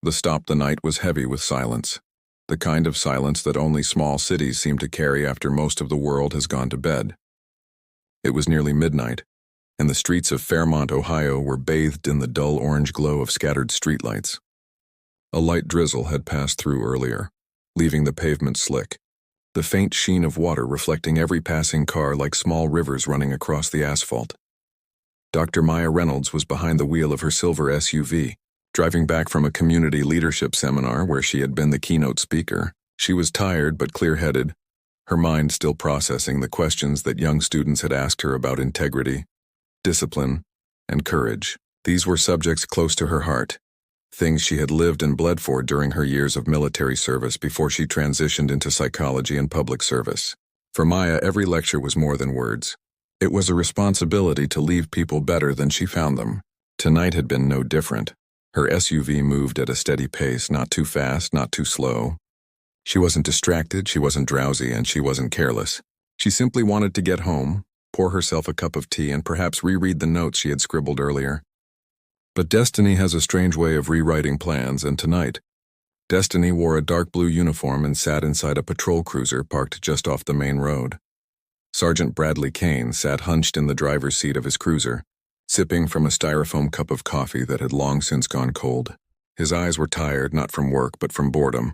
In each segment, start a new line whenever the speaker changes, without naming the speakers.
The stop the night was heavy with silence, the kind of silence that only small cities seem to carry after most of the world has gone to bed. It was nearly midnight, and the streets of Fairmont, Ohio were bathed in the dull orange glow of scattered streetlights. A light drizzle had passed through earlier, leaving the pavement slick, the faint sheen of water reflecting every passing car like small rivers running across the asphalt. Dr. Maya Reynolds was behind the wheel of her silver SUV, driving back from a community leadership seminar where she had been the keynote speaker. She was tired but clear-headed, her mind still processing the questions that young students had asked her about integrity, discipline, and courage. These were subjects close to her heart, things she had lived and bled for during her years of military service before she transitioned into psychology and public service. For Maya, every lecture was more than words. It was a responsibility to leave people better than she found them. Tonight had been no different. Her SUV moved at a steady pace, not too fast, not too slow. She wasn't distracted, she wasn't drowsy, and she wasn't careless. She simply wanted to get home, pour herself a cup of tea, and perhaps reread the notes she had scribbled earlier. But Destiny has a strange way of rewriting plans, and tonight, Destiny wore a dark blue uniform and sat inside a patrol cruiser parked just off the main road. Sergeant Bradley Kane sat hunched in the driver's seat of his cruiser, sipping from a styrofoam cup of coffee that had long since gone cold. His eyes were tired, not from work, but from boredom.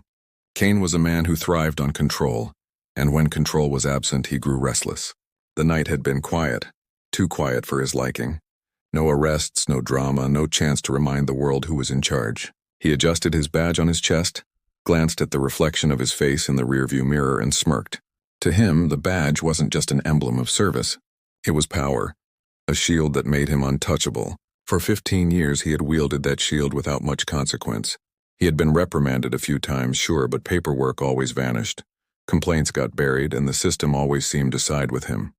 Kane was a man who thrived on control, and when control was absent, he grew restless. The night had been quiet, too quiet for his liking. No arrests, no drama, no chance to remind the world who was in charge. He adjusted his badge on his chest, glanced at the reflection of his face in the rearview mirror, and smirked. To him, the badge wasn't just an emblem of service. It was power, a shield that made him untouchable. For 15 years he had wielded that shield without much consequence. He had been reprimanded a few times, sure, but paperwork always vanished. Complaints got buried, and the system always seemed to side with him.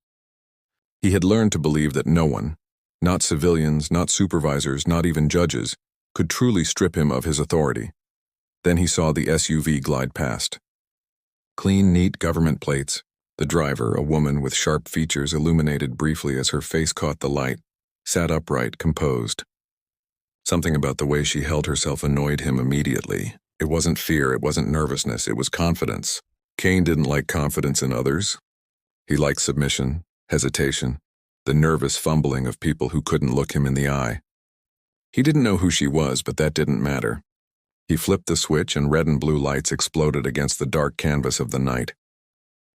He had learned to believe that no one, not civilians, not supervisors, not even judges, could truly strip him of his authority. Then he saw the SUV glide past. Clean, neat government plates. The driver, a woman with sharp features illuminated briefly as her face caught the light, sat upright, composed. Something about the way she held herself annoyed him immediately. It wasn't fear, it wasn't nervousness, it was confidence. Kane didn't like confidence in others. He liked submission, hesitation, the nervous fumbling of people who couldn't look him in the eye. He didn't know who she was, but that didn't matter. He flipped the switch and red and blue lights exploded against the dark canvas of the night.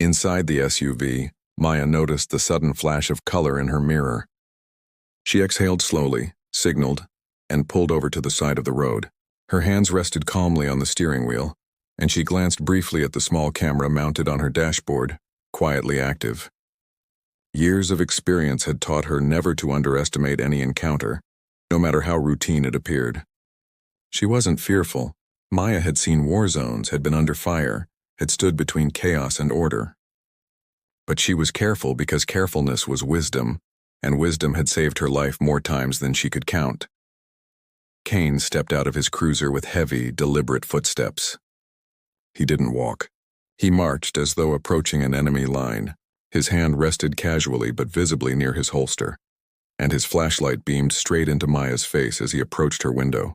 Inside the SUV, Maya noticed the sudden flash of color in her mirror. She exhaled slowly, signaled, and pulled over to the side of the road. Her hands rested calmly on the steering wheel, and she glanced briefly at the small camera mounted on her dashboard, quietly active. Years of experience had taught her never to underestimate any encounter, no matter how routine it appeared. She wasn't fearful. Maya had seen war zones, had been under fire, had stood between chaos and order. But she was careful because carefulness was wisdom, and wisdom had saved her life more times than she could count. Kane stepped out of his cruiser with heavy, deliberate footsteps. He didn't walk. He marched as though approaching an enemy line. His hand rested casually but visibly near his holster, and his flashlight beamed straight into Maya's face as he approached her window.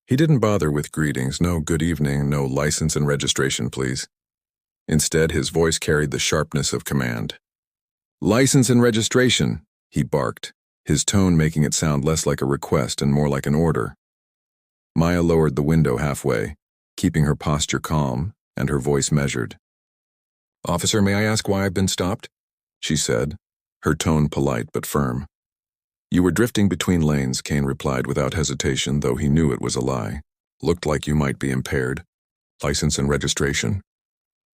He didn't bother with greetings, no good evening, no license and registration, please. Instead, his voice carried the sharpness of command. "License and registration," he barked, his tone making it sound less like a request and more like an order. Maya lowered the window halfway, keeping her posture calm and her voice measured. "Officer, may I ask why I've been stopped?" she said, her tone polite but firm. "You were drifting between lanes," Kane replied without hesitation, though he knew it was a lie. "Looked like you might be impaired. License and registration?"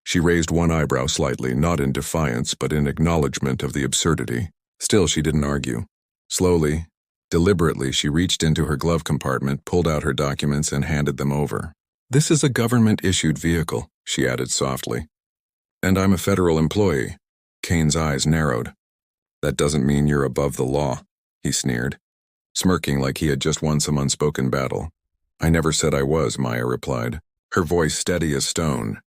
She raised one eyebrow slightly, not in defiance but in acknowledgement of the absurdity. Still, she didn't argue. Slowly, deliberately, she reached into her glove compartment, pulled out her documents, and handed them over. "This is a government-issued vehicle," she added softly. "And I'm a federal employee." Kane's eyes narrowed. "That doesn't mean you're above the law," he sneered, smirking like he had just won some unspoken battle. "I never said I was," Maya replied, her voice steady as stone.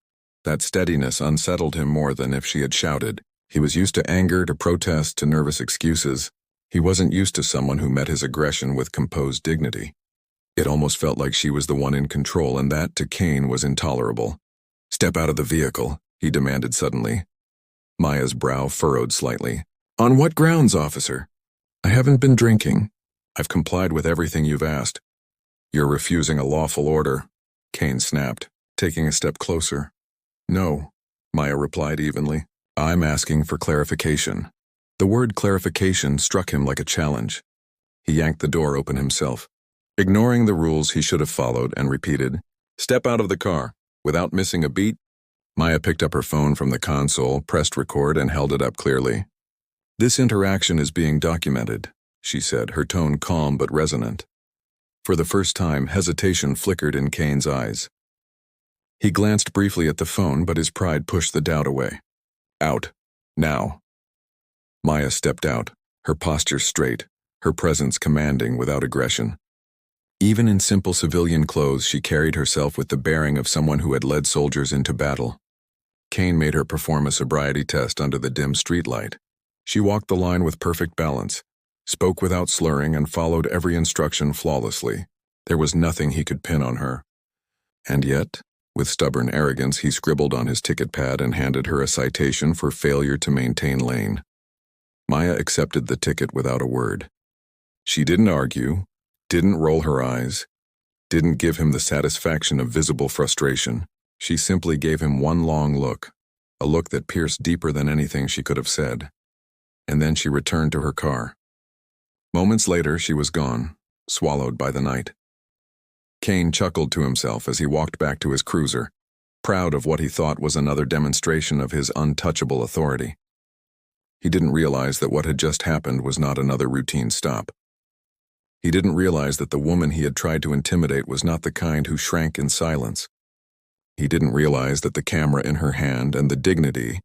That steadiness unsettled him more than if she had shouted. He was used to anger, to protest, to nervous excuses. He wasn't used to someone who met his aggression with composed dignity. It almost felt like she was the one in control, and that, to Kane, was intolerable. "Step out of the vehicle," he demanded suddenly. Maya's brow furrowed slightly. "On what grounds, officer?" "I haven't been drinking. I've complied with everything you've asked." "You're refusing a lawful order," Kane snapped, taking a step closer. "No," Maya replied evenly. "I'm asking for clarification." The word clarification struck him like a challenge. He yanked the door open himself, ignoring the rules he should have followed, and repeated, "Step out of the car." Without missing a beat, Maya picked up her phone from the console, pressed record, and held it up clearly. "This interaction is being documented," she said, her tone calm but resonant. For the first time, hesitation flickered in Kane's eyes. He glanced briefly at the phone, but his pride pushed the doubt away. "Out. Now." Maya stepped out, her posture straight, her presence commanding without aggression. Even in simple civilian clothes, she carried herself with the bearing of someone who had led soldiers into battle. Kane made her perform a sobriety test under the dim streetlight. She walked the line with perfect balance, spoke without slurring, and followed every instruction flawlessly. There was nothing he could pin on her. And yet, with stubborn arrogance, he scribbled on his ticket pad and handed her a citation for failure to maintain lane. Maya accepted the ticket without a word. She didn't argue, didn't roll her eyes, didn't give him the satisfaction of visible frustration. She simply gave him one long look, a look that pierced deeper than anything she could have said. And then she returned to her car. Moments later, she was gone, swallowed by the night. Kane chuckled to himself as he walked back to his cruiser, proud of what he thought was another demonstration of his untouchable authority. He didn't realize that what had just happened was not another routine stop. He didn't realize that the woman he had tried to intimidate was not the kind who shrank in silence. He didn't realize that the camera in her hand and the dignity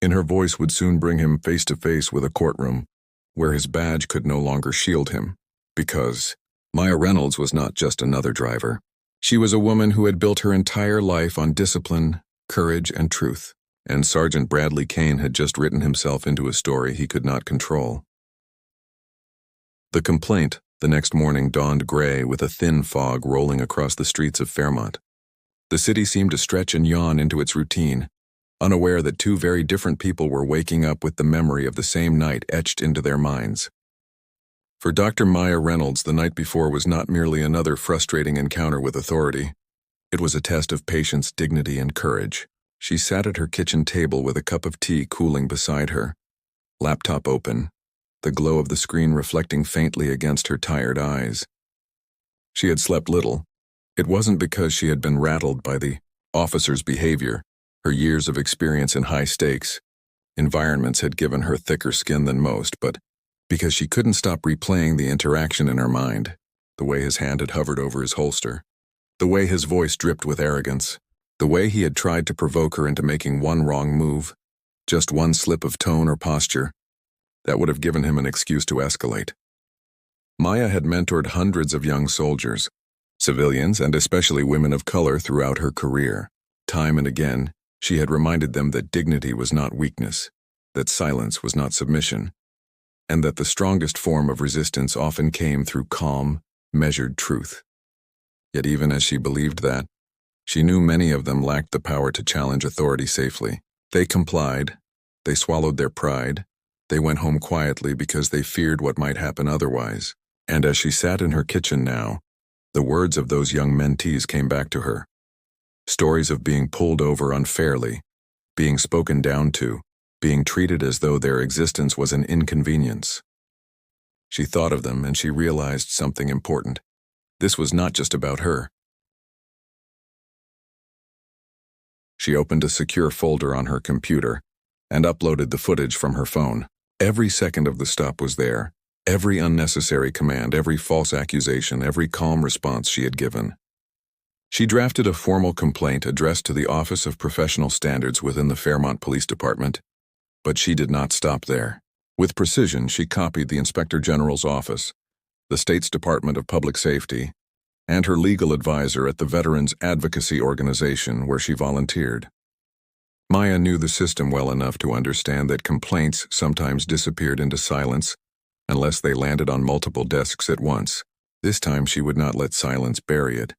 in her voice would soon bring him face to face with a courtroom where his badge could no longer shield him, because Maya Reynolds was not just another driver. She was a woman who had built her entire life on discipline, courage, and truth, and Sergeant Bradley Kane had just written himself into a story he could not control. The complaint the next morning dawned gray with a thin fog rolling across the streets of Fairmont. The city seemed to stretch and yawn into its routine, unaware that two very different people were waking up with the memory of the same night etched into their minds. For Dr. Maya Reynolds, the night before was not merely another frustrating encounter with authority. It was a test of patience, dignity, and courage. She sat at her kitchen table with a cup of tea cooling beside her, laptop open, the glow of the screen reflecting faintly against her tired eyes. She had slept little. It wasn't because she had been rattled by the officer's behavior. Her years of experience in high-stakes environments had given her thicker skin than most, but because she couldn't stop replaying the interaction in her mind, the way his hand had hovered over his holster, the way his voice dripped with arrogance, the way he had tried to provoke her into making one wrong move, just one slip of tone or posture, that would have given him an excuse to escalate. Maya had mentored hundreds of young soldiers, civilians, and especially women of color throughout her career. Time and again, she had reminded them that dignity was not weakness, that silence was not submission, and that the strongest form of resistance often came through calm, measured truth. Yet even as she believed that, she knew many of them lacked the power to challenge authority safely. They complied, they swallowed their pride, they went home quietly because they feared what might happen otherwise. And as she sat in her kitchen now, the words of those young mentees came back to her. Stories of being pulled over unfairly, being spoken down to, being treated as though their existence was an inconvenience. She thought of them and she realized something important. This was not just about her. She opened a secure folder on her computer and uploaded the footage from her phone. Every second of the stop was there, every unnecessary command, every false accusation, every calm response she had given. She drafted a formal complaint addressed to the Office of Professional Standards within the Fairmont Police Department, but she did not stop there. With precision, she copied the Inspector General's office, the state's Department of Public Safety, and her legal advisor at the Veterans Advocacy Organization where she volunteered. Maya knew the system well enough to understand that complaints sometimes disappeared into silence unless they landed on multiple desks at once. This time she would not let silence bury it.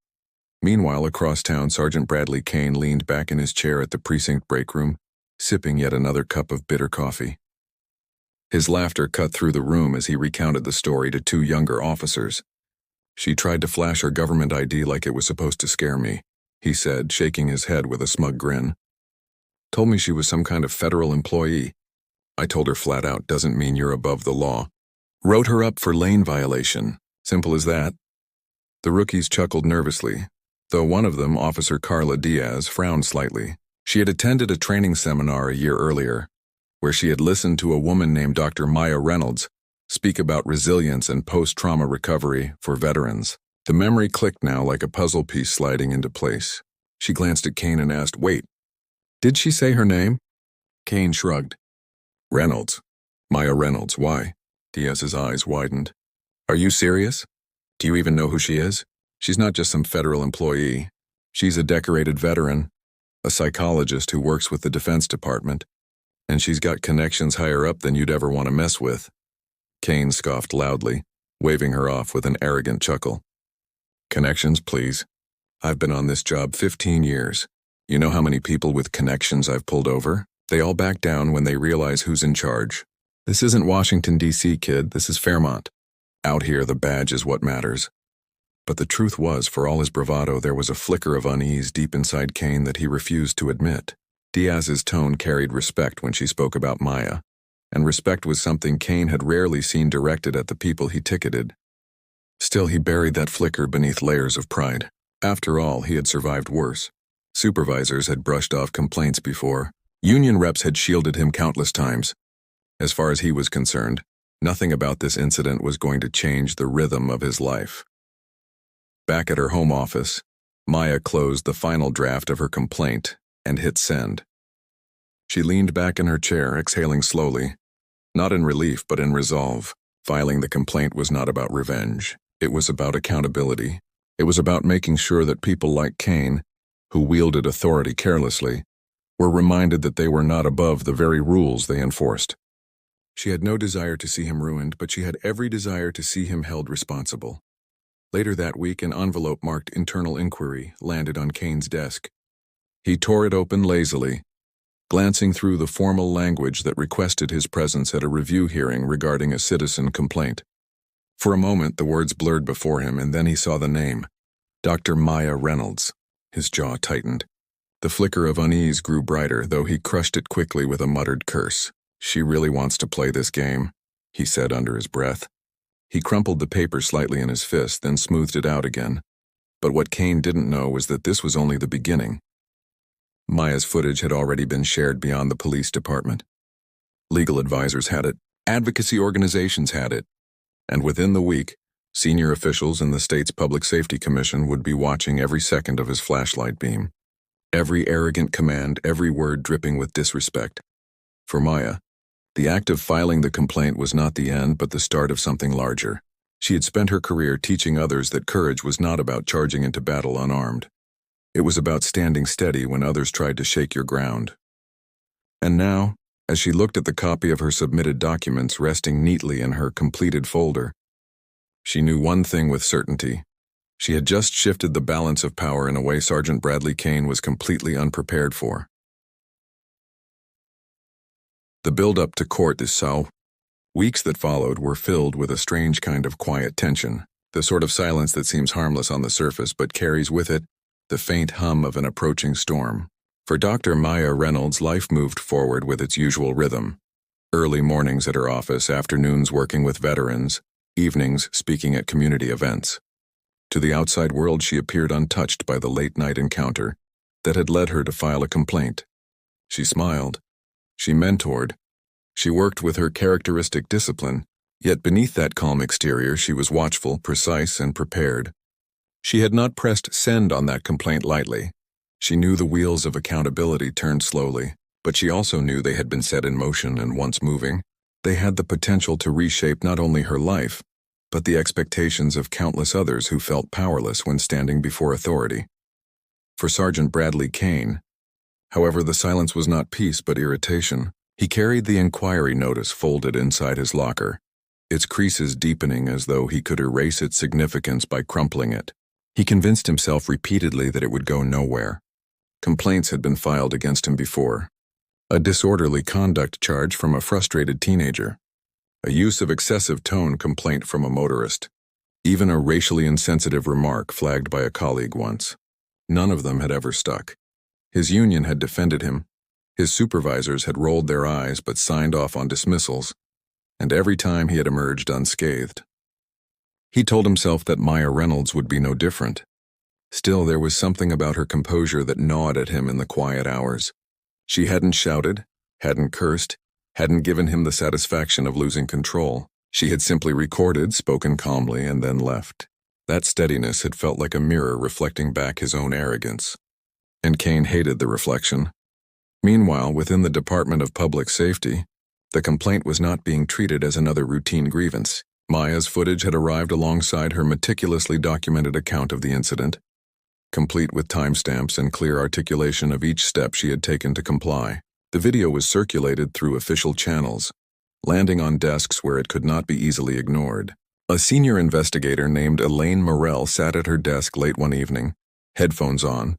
Meanwhile, across town, Sergeant Bradley Kane leaned back in his chair at the precinct break room, sipping yet another cup of bitter coffee. His laughter cut through the room as he recounted the story to two younger officers. "She tried to flash her government ID like it was supposed to scare me," he said, shaking his head with a smug grin. "Told me she was some kind of federal employee. I told her flat out, doesn't mean you're above the law. Wrote her up for lane violation. Simple as that." The rookies chuckled nervously, though one of them, Officer Carla Diaz, frowned slightly. She had attended a training seminar a year earlier, where she had listened to a woman named Dr. Maya Reynolds speak about resilience and post-trauma recovery for veterans. The memory clicked now like a puzzle piece sliding into place. She glanced at Kane and asked, "Wait, did she say her name?" Kane shrugged. "Reynolds. Maya Reynolds. Why?" Diaz's eyes widened. "Are you serious? Do you even know who she is? She's not just some federal employee. She's a decorated veteran, a psychologist who works with the Defense Department, and she's got connections higher up than you'd ever want to mess with." Kane scoffed loudly, waving her off with an arrogant chuckle. "Connections, please. I've been on this job 15 years. You know how many people with connections I've pulled over? They all back down when they realize who's in charge. This isn't Washington, D.C., kid. This is Fairmont. Out here, the badge is what matters." But the truth was, for all his bravado, there was a flicker of unease deep inside Kane that he refused to admit. Diaz's tone carried respect when she spoke about Maya, and respect was something Kane had rarely seen directed at the people he ticketed. Still, he buried that flicker beneath layers of pride. After all, he had survived worse. Supervisors had brushed off complaints before. Union reps had shielded him countless times. As far as he was concerned, nothing about this incident was going to change the rhythm of his life. Back at her home office, Maya closed the final draft of her complaint and hit send. She leaned back in her chair, exhaling slowly, not in relief but in resolve. Filing the complaint was not about revenge. It was about accountability. It was about making sure that people like Kane, who wielded authority carelessly, were reminded that they were not above the very rules they enforced. She had no desire to see him ruined, but she had every desire to see him held responsible. Later that week, an envelope marked "Internal Inquiry" landed on Kane's desk. He tore it open lazily, glancing through the formal language that requested his presence at a review hearing regarding a citizen complaint. For a moment, the words blurred before him, and then he saw the name, Dr. Maya Reynolds. His jaw tightened. The flicker of unease grew brighter, though he crushed it quickly with a muttered curse. "She really wants to play this game," he said under his breath. He crumpled the paper slightly in his fist, then smoothed it out again. But what Kane didn't know was that this was only the beginning. Maya's footage had already been shared beyond the police department. Legal advisors had it, advocacy organizations had it, and within the week, senior officials in the state's Public Safety Commission would be watching every second of his flashlight beam. Every arrogant command, every word dripping with disrespect. For Maya, the act of filing the complaint was not the end but the start of something larger. She had spent her career teaching others that courage was not about charging into battle unarmed. It was about standing steady when others tried to shake your ground. And now, as she looked at the copy of her submitted documents resting neatly in her completed folder, she knew one thing with certainty. She had just shifted the balance of power in a way Sergeant Bradley Kane was completely unprepared for. The build-up to court this weeks that followed were filled with a strange kind of quiet tension, the sort of silence that seems harmless on the surface but carries with it the faint hum of an approaching storm. For Dr. Maya Reynolds, life moved forward with its usual rhythm. Early mornings at her office, afternoons working with veterans, evenings speaking at community events. To the outside world, she appeared untouched by the late-night encounter that had led her to file a complaint. She smiled. She mentored. She worked with her characteristic discipline, yet beneath that calm exterior she was watchful, precise, and prepared. She had not pressed send on that complaint lightly. She knew the wheels of accountability turned slowly, but she also knew they had been set in motion, and once moving, they had the potential to reshape not only her life, but the expectations of countless others who felt powerless when standing before authority. For Sergeant Bradley Kane, however, the silence was not peace but irritation. He carried the inquiry notice folded inside his locker, its creases deepening as though he could erase its significance by crumpling it. He convinced himself repeatedly that it would go nowhere. Complaints had been filed against him before. A disorderly conduct charge from a frustrated teenager. A use of excessive tone complaint from a motorist. Even a racially insensitive remark flagged by a colleague once. None of them had ever stuck. His union had defended him. His supervisors had rolled their eyes but signed off on dismissals. And every time he had emerged unscathed. He told himself that Maya Reynolds would be no different. Still, there was something about her composure that gnawed at him in the quiet hours. She hadn't shouted, hadn't cursed, hadn't given him the satisfaction of losing control. She had simply recorded, spoken calmly, and then left. That steadiness had felt like a mirror reflecting back his own arrogance. And Kane hated the reflection. Meanwhile, within the Department of Public Safety, the complaint was not being treated as another routine grievance. Maya's footage had arrived alongside her meticulously documented account of the incident, complete with timestamps and clear articulation of each step she had taken to comply. The video was circulated through official channels, landing on desks where it could not be easily ignored. A senior investigator named Elaine Morell sat at her desk late one evening, headphones on,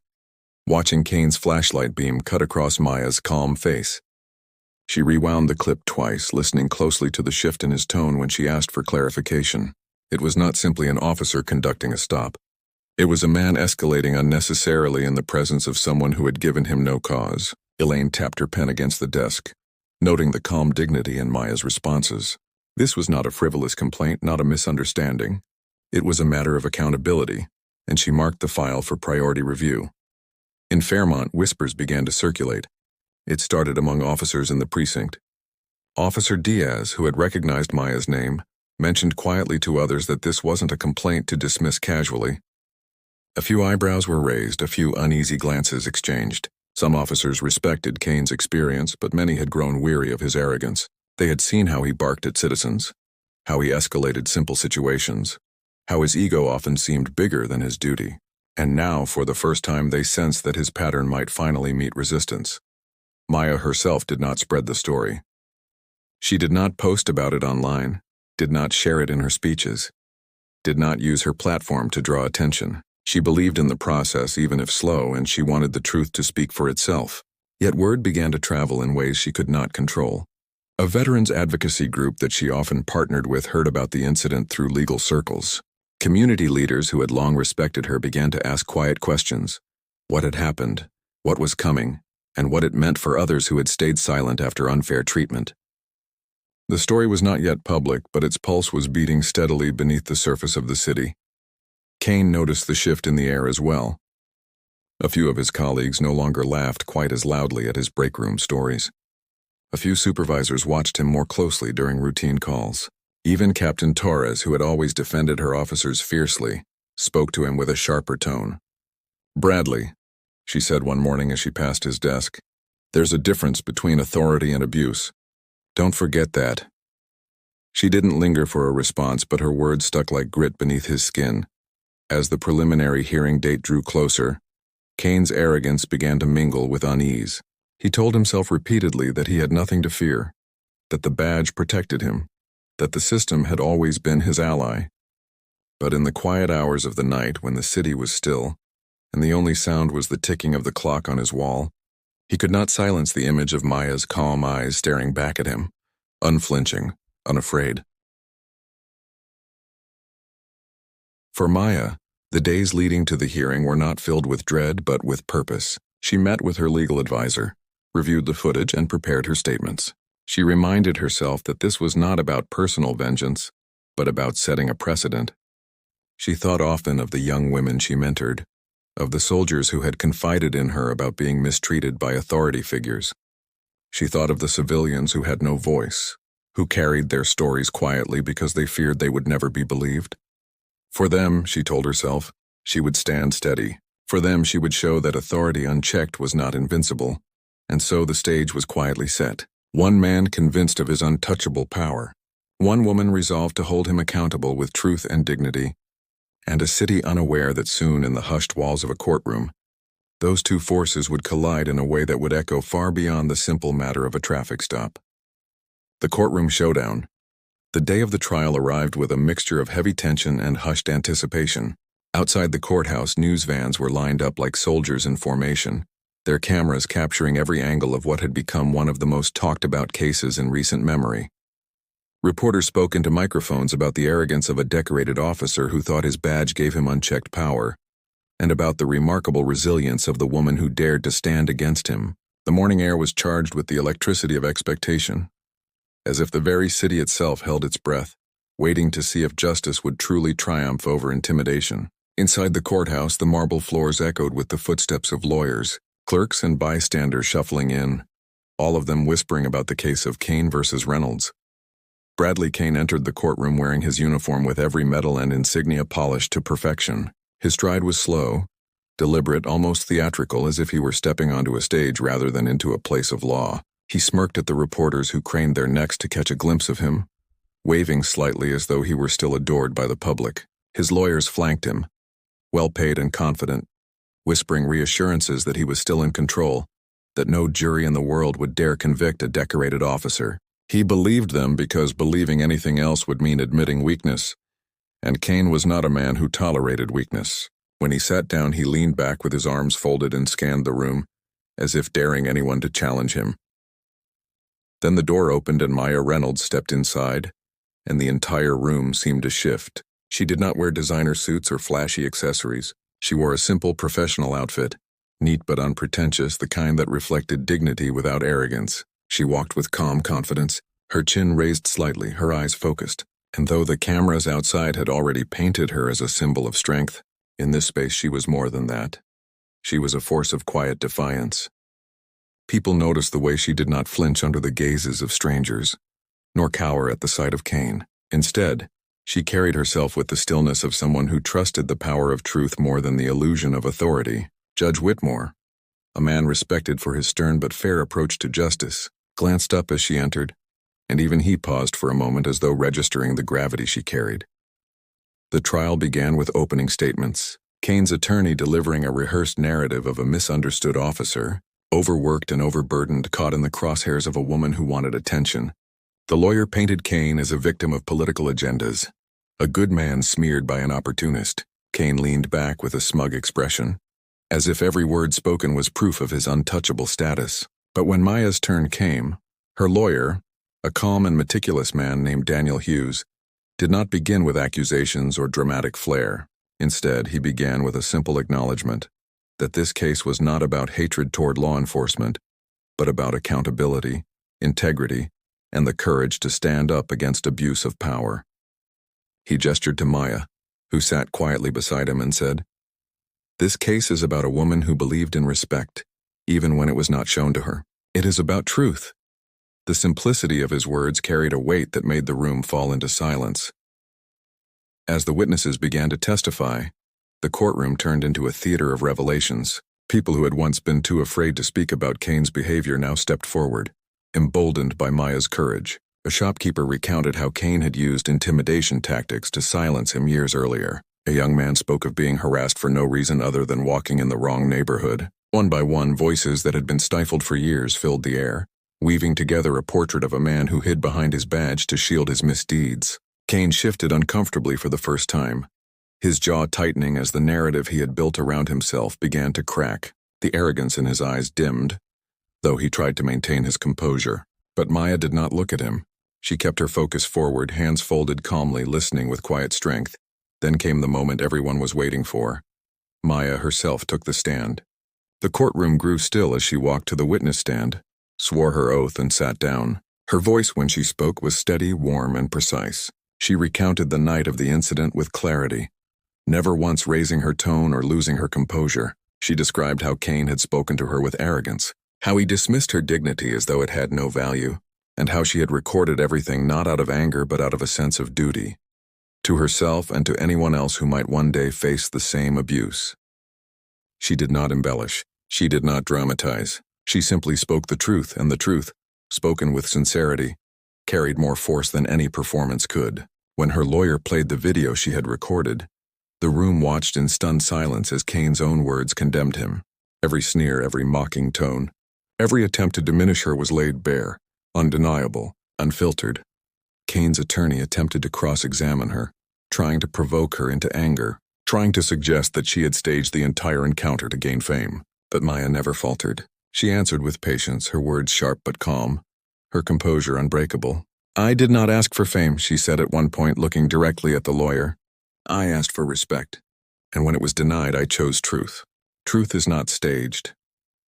watching Kane's flashlight beam cut across Maya's calm face. She rewound the clip twice, listening closely to the shift in his tone when she asked for clarification. It was not simply an officer conducting a stop. It was a man escalating unnecessarily in the presence of someone who had given him no cause. Elaine tapped her pen against the desk, noting the calm dignity in Maya's responses. This was not a frivolous complaint, not a misunderstanding. It was a matter of accountability, and she marked the file for priority review. In Fairmont, whispers began to circulate. It started among officers in the precinct. Officer Diaz, who had recognized Maya's name, mentioned quietly to others that this wasn't a complaint to dismiss casually. A few eyebrows were raised, a few uneasy glances exchanged. Some officers respected Kane's experience, but many had grown weary of his arrogance. They had seen how he barked at citizens, how he escalated simple situations, how his ego often seemed bigger than his duty. And now, for the first time, they sensed that his pattern might finally meet resistance. Maya herself did not spread the story. She did not post about it online, did not share it in her speeches, did not use her platform to draw attention. She believed in the process, even if slow, and she wanted the truth to speak for itself. Yet word began to travel in ways she could not control. A veterans advocacy group that she often partnered with heard about the incident through legal circles. Community leaders who had long respected her began to ask quiet questions. What had happened? What was coming? And what it meant for others who had stayed silent after unfair treatment. The story was not yet public, but its pulse was beating steadily beneath the surface of the city. Kane noticed the shift in the air as well. A few of his colleagues no longer laughed quite as loudly at his break room stories. A few supervisors watched him more closely during routine calls. Even Captain Torres, who had always defended her officers fiercely, spoke to him with a sharper tone. "Bradley," she said one morning as she passed his desk, "there's a difference between authority and abuse. Don't forget that." She didn't linger for a response, but her words stuck like grit beneath his skin. As the preliminary hearing date drew closer, Kane's arrogance began to mingle with unease. He told himself repeatedly that he had nothing to fear, that the badge protected him, that the system had always been his ally. But in the quiet hours of the night, when the city was still, and the only sound was the ticking of the clock on his wall, he could not silence the image of Maya's calm eyes staring back at him, unflinching, unafraid. For Maya, the days leading to the hearing were not filled with dread, but with purpose. She met with her legal advisor, reviewed the footage, and prepared her statements. She reminded herself that this was not about personal vengeance, but about setting a precedent. She thought often of the young women she mentored, of the soldiers who had confided in her about being mistreated by authority figures. She thought of the civilians who had no voice, who carried their stories quietly because they feared they would never be believed. For them, she told herself, she would stand steady. For them, she would show that authority unchecked was not invincible. And so the stage was quietly set. One man convinced of his untouchable power. One woman resolved to hold him accountable with truth and dignity. And a city unaware that soon, in the hushed walls of a courtroom, those two forces would collide in a way that would echo far beyond the simple matter of a traffic stop. The courtroom showdown. The day of the trial arrived with a mixture of heavy tension and hushed anticipation. Outside the courthouse, news vans were lined up like soldiers in formation, their cameras capturing every angle of what had become one of the most talked-about cases in recent memory. Reporters spoke into microphones about the arrogance of a decorated officer who thought his badge gave him unchecked power, and about the remarkable resilience of the woman who dared to stand against him. The morning air was charged with the electricity of expectation, as if the very city itself held its breath, waiting to see if justice would truly triumph over intimidation. Inside the courthouse, the marble floors echoed with the footsteps of lawyers, clerks, and bystanders shuffling in, all of them whispering about the case of Kane versus Reynolds. Bradley Kane entered the courtroom wearing his uniform with every medal and insignia polished to perfection. His stride was slow, deliberate, almost theatrical, as if he were stepping onto a stage rather than into a place of law. He smirked at the reporters who craned their necks to catch a glimpse of him, waving slightly as though he were still adored by the public. His lawyers flanked him, well-paid and confident, whispering reassurances that he was still in control, that no jury in the world would dare convict a decorated officer. He believed them because believing anything else would mean admitting weakness, and Kane was not a man who tolerated weakness. When he sat down, he leaned back with his arms folded and scanned the room, as if daring anyone to challenge him. Then the door opened and Maya Reynolds stepped inside, and the entire room seemed to shift. She did not wear designer suits or flashy accessories. She wore a simple professional outfit, neat but unpretentious, the kind that reflected dignity without arrogance. She walked with calm confidence, her chin raised slightly, her eyes focused, and though the cameras outside had already painted her as a symbol of strength, in this space she was more than that. She was a force of quiet defiance. People noticed the way she did not flinch under the gazes of strangers, nor cower at the sight of Kane. Instead, she carried herself with the stillness of someone who trusted the power of truth more than the illusion of authority. Judge Whitmore, a man respected for his stern but fair approach to justice, glanced up as she entered, and even he paused for a moment as though registering the gravity she carried. The trial began with opening statements, Kane's attorney delivering a rehearsed narrative of a misunderstood officer, overworked and overburdened, caught in the crosshairs of a woman who wanted attention. The lawyer painted Kane as a victim of political agendas, a good man smeared by an opportunist. Kane leaned back with a smug expression, as if every word spoken was proof of his untouchable status. But when Maya's turn came, her lawyer, a calm and meticulous man named Daniel Hughes, did not begin with accusations or dramatic flair. Instead, he began with a simple acknowledgement that this case was not about hatred toward law enforcement, but about accountability, integrity, and the courage to stand up against abuse of power. He gestured to Maya, who sat quietly beside him, and said, "This case is about a woman who believed in respect, even when it was not shown to her. It is about truth." The simplicity of his words carried a weight that made the room fall into silence. As the witnesses began to testify, the courtroom turned into a theater of revelations. People who had once been too afraid to speak about Kane's behavior now stepped forward, emboldened by Maya's courage. A shopkeeper recounted how Kane had used intimidation tactics to silence him years earlier. A young man spoke of being harassed for no reason other than walking in the wrong neighborhood. One by one, voices that had been stifled for years filled the air, weaving together a portrait of a man who hid behind his badge to shield his misdeeds. Kane shifted uncomfortably for the first time, his jaw tightening as the narrative he had built around himself began to crack. The arrogance in his eyes dimmed, though he tried to maintain his composure. But Maya did not look at him. She kept her focus forward, hands folded calmly, listening with quiet strength. Then came the moment everyone was waiting for. Maya herself took the stand. The courtroom grew still as she walked to the witness stand, swore her oath, and sat down. Her voice when she spoke was steady, warm, and precise. She recounted the night of the incident with clarity, never once raising her tone or losing her composure. She described how Kane had spoken to her with arrogance, how he dismissed her dignity as though it had no value, and how she had recorded everything not out of anger but out of a sense of duty, to herself and to anyone else who might one day face the same abuse. She did not embellish. She did not dramatize. She simply spoke the truth, and the truth, spoken with sincerity, carried more force than any performance could. When her lawyer played the video she had recorded, the room watched in stunned silence as Kane's own words condemned him. Every sneer, every mocking tone, every attempt to diminish her was laid bare, undeniable, unfiltered. Kane's attorney attempted to cross-examine her, trying to provoke her into anger, trying to suggest that she had staged the entire encounter to gain fame. But Maya never faltered. She answered with patience, her words sharp but calm, her composure unbreakable. "I did not ask for fame," she said at one point, looking directly at the lawyer. "I asked for respect. And when it was denied, I chose truth. Truth is not staged.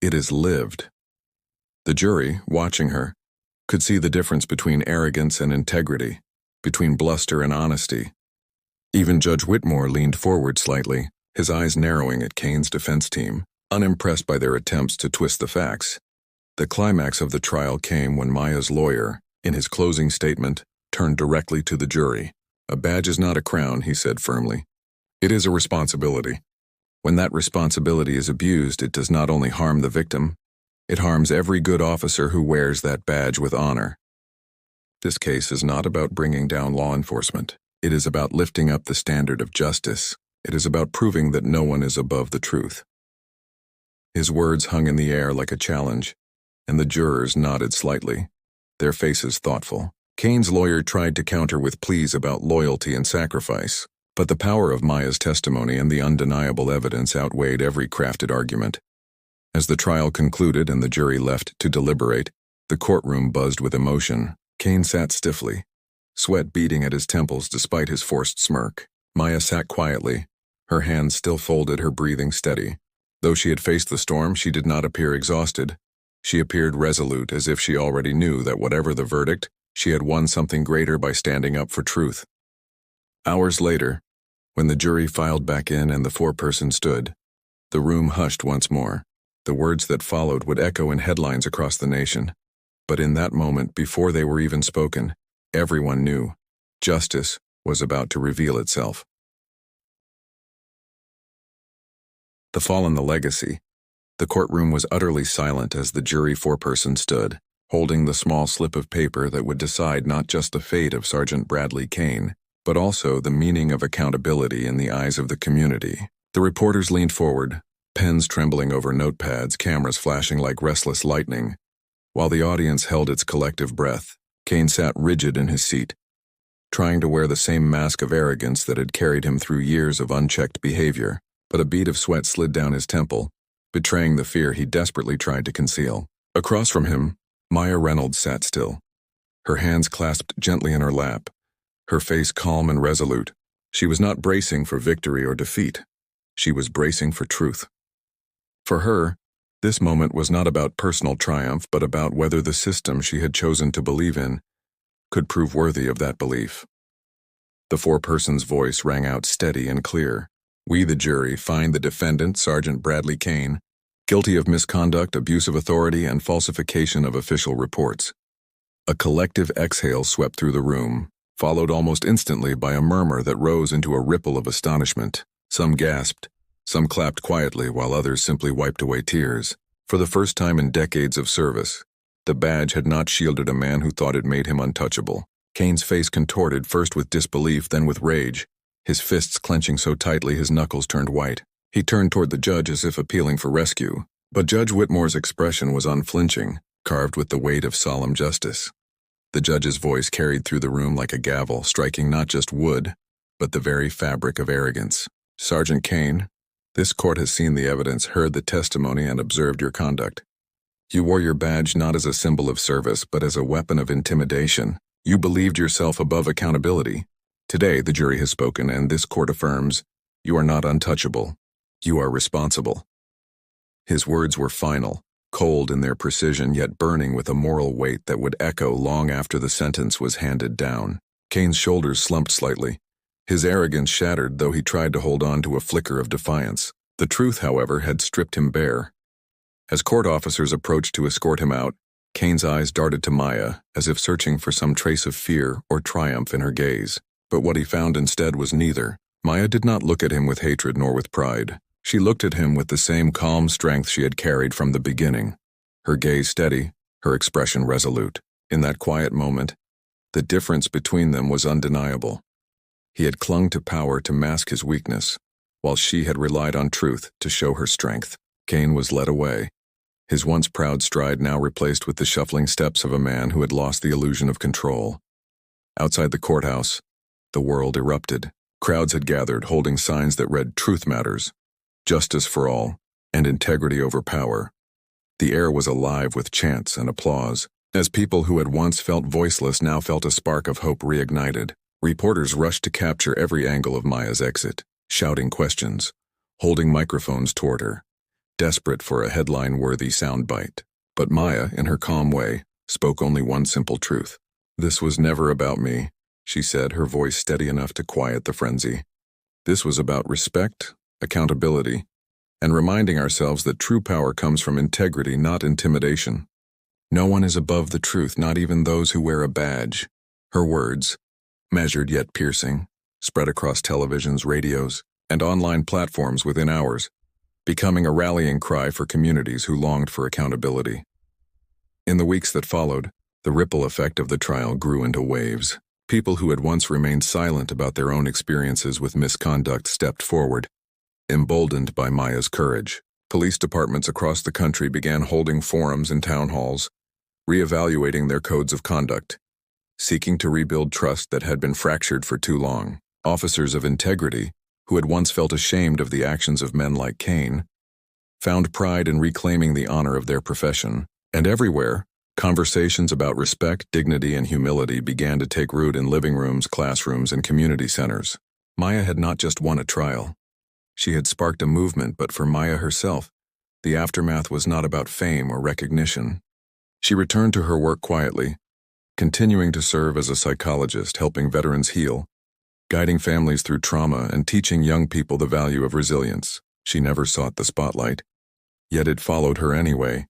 It is lived." The jury, watching her, could see the difference between arrogance and integrity, between bluster and honesty. Even Judge Whitmore leaned forward slightly, his eyes narrowing at Kane's defense team, unimpressed by their attempts to twist the facts. The climax of the trial came when Maya's lawyer, in his closing statement, turned directly to the jury. "A badge is not a crown," he said firmly. "It is a responsibility. When that responsibility is abused, it does not only harm the victim, it harms every good officer who wears that badge with honor." This case is not about bringing down law enforcement. It is about lifting up the standard of justice. It is about proving that no one is above the truth. His words hung in the air like a challenge, and the jurors nodded slightly, their faces thoughtful. Kane's lawyer tried to counter with pleas about loyalty and sacrifice, but the power of Maya's testimony and the undeniable evidence outweighed every crafted argument. As the trial concluded and the jury left to deliberate, the courtroom buzzed with emotion. Kane sat stiffly, sweat beading at his temples despite his forced smirk. Maya sat quietly, her hands still folded, her breathing steady. Though she had faced the storm, she did not appear exhausted. She appeared resolute, as if she already knew that whatever the verdict, she had won something greater by standing up for truth. Hours later, when the jury filed back in and the foreperson stood, the room hushed once more. The words that followed would echo in headlines across the nation. But in that moment, before they were even spoken, everyone knew justice was about to reveal itself. The fall and the legacy. The courtroom was utterly silent as the jury foreperson stood, holding the small slip of paper that would decide not just the fate of Sergeant Bradley Kane, but also the meaning of accountability in the eyes of the community. The reporters leaned forward, pens trembling over notepads, cameras flashing like restless lightning. While the audience held its collective breath, Kane sat rigid in his seat, trying to wear the same mask of arrogance that had carried him through years of unchecked behavior. But a bead of sweat slid down his temple, betraying the fear he desperately tried to conceal. Across from him, Maya Reynolds sat still, her hands clasped gently in her lap, her face calm and resolute. She was not bracing for victory or defeat. She was bracing for truth. For her, this moment was not about personal triumph, but about whether the system she had chosen to believe in could prove worthy of that belief. The foreperson's voice rang out steady and clear. "We, the jury, find the defendant, Sergeant Bradley Kane, guilty of misconduct, abuse of authority, and falsification of official reports." A collective exhale swept through the room, followed almost instantly by a murmur that rose into a ripple of astonishment. Some gasped, some clapped quietly, while others simply wiped away tears. For the first time in decades of service, the badge had not shielded a man who thought it made him untouchable. Kane's face contorted, first with disbelief, then with rage, his fists clenching so tightly his knuckles turned white. He turned toward the judge as if appealing for rescue, but Judge Whitmore's expression was unflinching, carved with the weight of solemn justice. The judge's voice carried through the room like a gavel, striking not just wood, but the very fabric of arrogance. "Sergeant Kane, this court has seen the evidence, heard the testimony, and observed your conduct. You wore your badge not as a symbol of service, but as a weapon of intimidation. You believed yourself above accountability. Today, the jury has spoken, and this court affirms, you are not untouchable. You are responsible." His words were final, cold in their precision, yet burning with a moral weight that would echo long after the sentence was handed down. Kane's shoulders slumped slightly, his arrogance shattered, though he tried to hold on to a flicker of defiance. The truth, however, had stripped him bare. As court officers approached to escort him out, Kane's eyes darted to Maya, as if searching for some trace of fear or triumph in her gaze. But what he found instead was neither. Maya did not look at him with hatred nor with pride. She looked at him with the same calm strength she had carried from the beginning, her gaze steady, her expression resolute. In that quiet moment, the difference between them was undeniable. He had clung to power to mask his weakness, while she had relied on truth to show her strength. Kane was led away, his once proud stride now replaced with the shuffling steps of a man who had lost the illusion of control. Outside the courthouse, the world erupted. Crowds had gathered, holding signs that read "Truth Matters," "Justice for All," and "Integrity over Power." The air was alive with chants and applause, as people who had once felt voiceless now felt a spark of hope reignited. Reporters rushed to capture every angle of Maya's exit, shouting questions, holding microphones toward her, desperate for a headline-worthy soundbite. But Maya, in her calm way, spoke only one simple truth. "This was never about me," she said, her voice steady enough to quiet the frenzy. "This was about respect, accountability, and reminding ourselves that true power comes from integrity, not intimidation. No one is above the truth, not even those who wear a badge." Her words, measured yet piercing, spread across televisions, radios, and online platforms within hours, becoming a rallying cry for communities who longed for accountability. In the weeks that followed, the ripple effect of the trial grew into waves. People who had once remained silent about their own experiences with misconduct stepped forward, emboldened by Maya's courage. Police departments across the country began holding forums and town halls, reevaluating their codes of conduct, seeking to rebuild trust that had been fractured for too long. Officers of integrity, who had once felt ashamed of the actions of men like Cain, found pride in reclaiming the honor of their profession. And everywhere, conversations about respect, dignity, and humility began to take root in living rooms, classrooms, and community centers. Maya had not just won a trial. She had sparked a movement, but for Maya herself, the aftermath was not about fame or recognition. She returned to her work quietly, continuing to serve as a psychologist, helping veterans heal, guiding families through trauma, and teaching young people the value of resilience. She never sought the spotlight, yet it followed her anyway,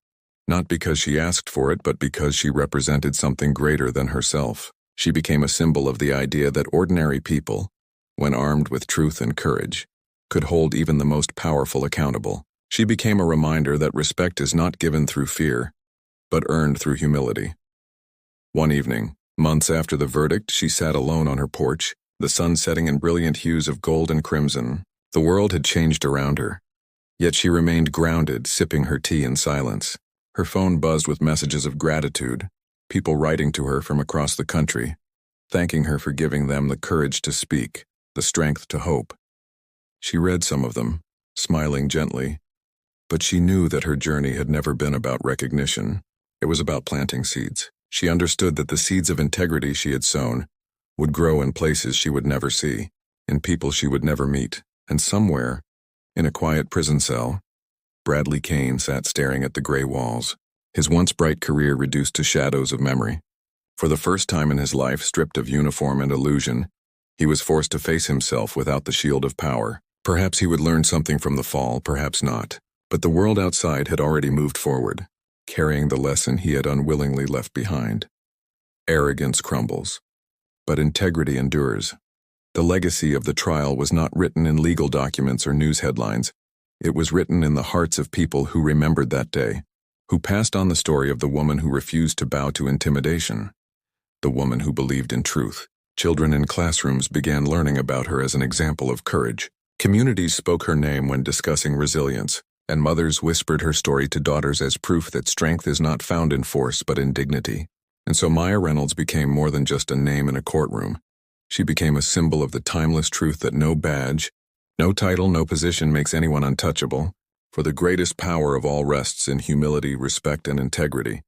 not because she asked for it, but because she represented something greater than herself. She became a symbol of the idea that ordinary people, when armed with truth and courage, could hold even the most powerful accountable. She became a reminder that respect is not given through fear, but earned through humility. One evening, months after the verdict, she sat alone on her porch, the sun setting in brilliant hues of gold and crimson. The world had changed around her, yet she remained grounded, sipping her tea in silence. Her phone buzzed with messages of gratitude, people writing to her from across the country, thanking her for giving them the courage to speak, the strength to hope. She read some of them, smiling gently, but she knew that her journey had never been about recognition. It was about planting seeds. She understood that the seeds of integrity she had sown would grow in places she would never see, in people she would never meet. And somewhere, in a quiet prison cell, Bradley Cain sat staring at the gray walls, his once bright career reduced to shadows of memory. For the first time in his life, stripped of uniform and illusion, he was forced to face himself without the shield of power. Perhaps he would learn something from the fall, perhaps not. But the world outside had already moved forward, carrying the lesson he had unwillingly left behind. Arrogance crumbles, but integrity endures. The legacy of the trial was not written in legal documents or news headlines. It was written in the hearts of people who remembered that day, who passed on the story of the woman who refused to bow to intimidation, the woman who believed in truth. Children in classrooms began learning about her as an example of courage. Communities spoke her name when discussing resilience, and mothers whispered her story to daughters as proof that strength is not found in force but in dignity. And so Maya Reynolds became more than just a name in a courtroom. She became a symbol of the timeless truth that no badge, no title, no position makes anyone untouchable, for the greatest power of all rests in humility, respect, and integrity.